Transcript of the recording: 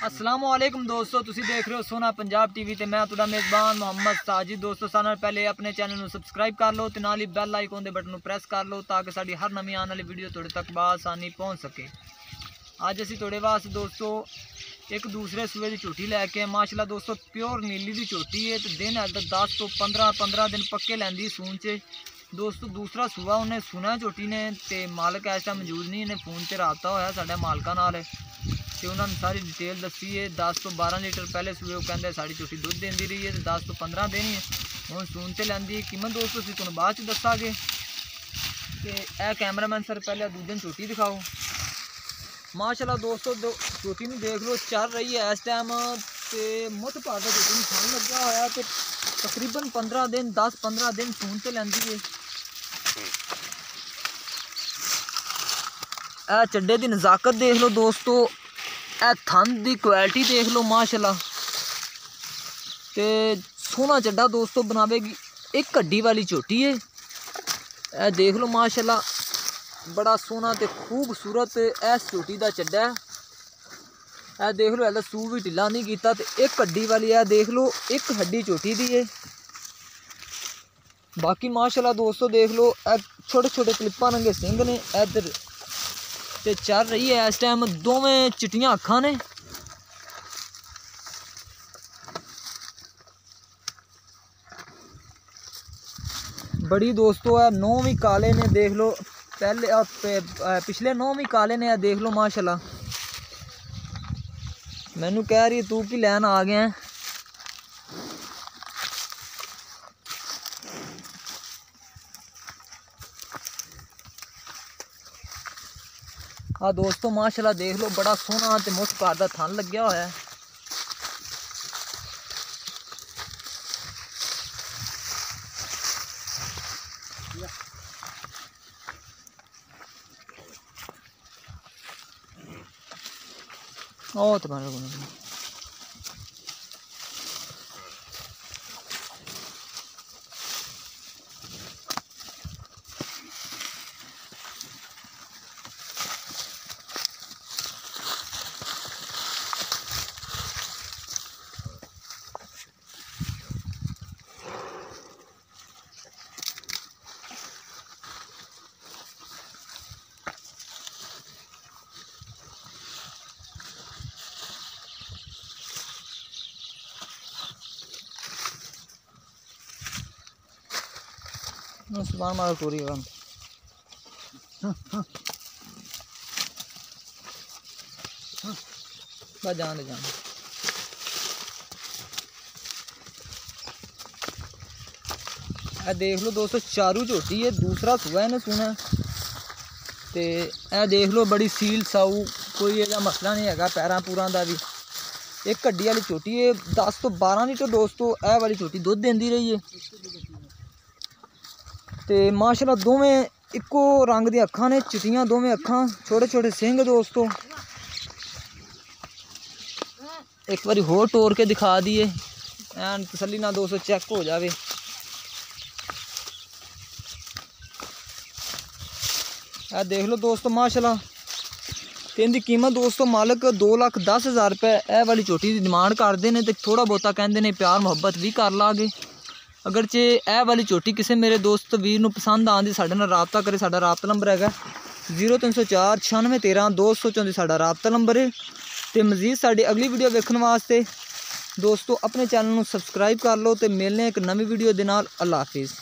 अस्सलामुअलैकुम दोस्तों, तुसी देख रहे हो सोना पंजाब टीवी ते मैं तुहाडा मेज़बान मोहम्मद साजिद। दोस्तों सारे नाल पहले अपने चैनल नू सबसक्राइब कर लो ते नाल ही बैल आइकन दे बटन नू प्रेस कर लो ताकि साडी हर नवी आने वाली वीडियो तुहाडे तक बआसानी पहुँच सके। अज असीं तुहाडे वास्ते दोस्तों एक दूसरे सूए की झोटी लैके माशाल्लाह दोस्तों प्योर नीली की झोटी है तो दिन हाल तक 10 तो 15 दिन पक्के लैंदी सून च। दोस्तों दूसरा सूआ उन्हें सुना झोटी ने ते मालक इस टाइम मौजूद नहीं, इन्हें फोन से रबता होया साडे मालकां नाल ते उन्होंने सारी डिटेल दसी है। 10 तो 12 लीटर पहले सूए कहते साड़ी झोटी दुध देंदी रही है तो 10 तो 15 दिन ही हूँ सून तो लैंदी। कीमत दोस्तों असीं तुहानूं बाद च दसांगे ते ए कैमरामैन सर पहले दूजे झोटी दिखाओ। माशाल्लाह दोस्तों झोटी में देख लो चल रही है इस टाइम तो मुठ भार का झोटी में खान लगा होया तो तकरीबन 15 दिन 10-15 दिन सून तो लैंदी है। ए चड्डे की नज़ाकत देख लो दोस्तों, ए थन की क्वालिटी देख लो माशाल्लाह ते सोहना चड्डा दोस्तों बनावेगी। एक हड्डी वाली झोटी है, ए देख लो माशाल्लाह बड़ा सोहना ते खूबसूरत इस झोटी का चड्डा है। ए देख लो हल्ले सूह भी ढिला नहीं कीता ते एक हड्डी वाली है, देख लो एक हड्डी झोटी दी है। बाकी माशाल्लाह दोस्तों देख लो ए छोटे छोटे क्लिपा रंगे सिंह ने इधर ते चल रही है इस टाइम दोवें चिट्टियां अखां ने। बड़ी दोस्तों है 9 भी काले ने देख लो, पहले पिछले 9 भी काले ने देख लो माशाल्लाह। मैनू कह रही तू की लैन आ गया है। हाँ दोस्तों माशाल्लाह देख लो बड़ा सोहना ते मुठ भार दा थन लग्या होया है। ओ तो सुबह मारो पूरी बस जान दे जान। देख लो दोस्तों चारू झोटी है, दूसरा सूआ है सुना ते ए देख लो बड़ी सील साऊ कोई ऐसा मसला नहीं है पैरां पूरां दा भी। एक हड्डी वाली झोटी है 10 तो 12 लीटर दोस्तों ए वाली झोटी दुध देंदी रही है ते माशाल्लाह दोवें इको रंग दी अखां ने, चिट्टियां दोवें अखां, छोटे छोटे सिंह दोस्तों। एक बारी होर टोर के दिखा दिए एन तसल्ली ना दोस्तों चेक हो जाए। ए देख लो दोस्तों माशाल्लाह ते इनकी कीमत दोस्तों मालक 2,10,000 रुपये ए वाली झोटी की डिमांड करते हैं तो थोड़ा बहुता कहते हैं प्यार मुहब्बत भी कर लागे। अगर जे ए वाली झोटी किसी मेरे दोस्त वीर नूं पसंद आंदी साडे नाल राबता करे। साडा राबता नंबर है 0304 9613 234 साडा राबता नंबर है। तो मजीद साडी अगली वीडियो देखने वास्ते दोस्तों अपने चैनल नूं सबसक्राइब कर लो तो मिलने एक नवी वीडियो दे नाल। अल्लाह हाफिज़।